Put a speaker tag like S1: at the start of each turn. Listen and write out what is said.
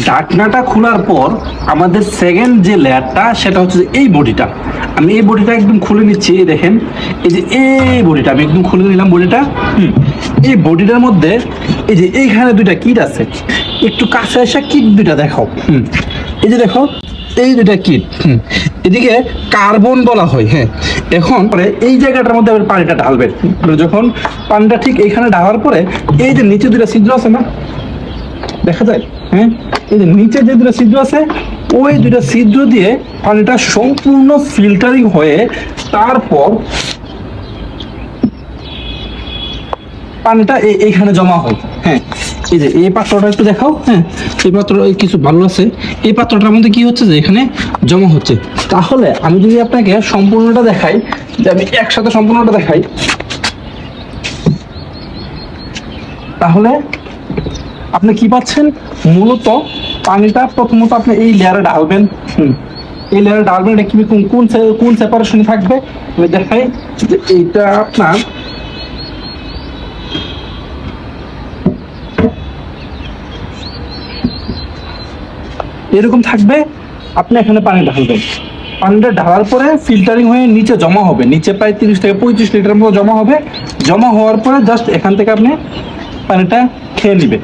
S1: ঢাকনাটা খোলার পর আমাদের সেকেন্ড যে লেয়ারটা সেটা হচ্ছে যে এই বডিটা। আমি এই বডিটা একদম খুলে নিচ্ছি, এই দেখেন এই যে এই বডিটা আমি একদম খুলে নিলাম বডিটা। এই বডিটার মধ্যে এই যে এইখানে দুইটা কিট আছে, একটু কাছে এসে কিট দুইটা দেখো। এই যে দেখো এই দুইটা কিট, এদিকে কার্বন বলা হয়। হ্যাঁ, এখন পরে এই জায়গাটার মধ্যে আবার পানিটা ঢালবেন। যখন পানিটা ঠিক এইখানে ঢালার পরে এই যে নিচে দুইটা ছিদ্র আছে না, দেখা যায়? হ্যাঁ, এই যে নিচে যে দুটো ছিদ্র আছে ওই দুটো ছিদ্র দিয়ে পানিটা সম্পূর্ণ ফিল্টারিং হয়ে তারপর পানিটা এইখানে জমা হয়। হ্যাঁ, এই যে এই পাত্রটা একটু দেখাও। হ্যাঁ, এই পাত্র কিছু ভালো আছে, এই পাত্রটার মধ্যে কি হচ্ছে যে এখানে জমা হচ্ছে। তাহলে আমি যদি আপনাকে সম্পূর্ণটা দেখাই, যে আমি একসাথে সম্পূর্ণটা দেখাই, তাহলে আপনি কি পাচ্ছেন? মূলত পানিটা প্রথমত আপনি এই লেয়ারে ঢালবেন। এই লেয়ারে ঢালবেন, এটা কি কোন সেপারেশনে থাকবে আমি দেখাই। যে এইটা আপনার এরকম থাকবে। আপনি এখানে পানি ঢালবেন, পানিটা ঢালার পরে ফিল্টারিং হয়ে নিচে জমা হবে, নিচে প্রায় 30 থেকে 35 লিটার মতো জমা হবে। জমা হওয়ার পরে জাস্ট এখান থেকে আপনি পানিটা খেয়ে নেবেন।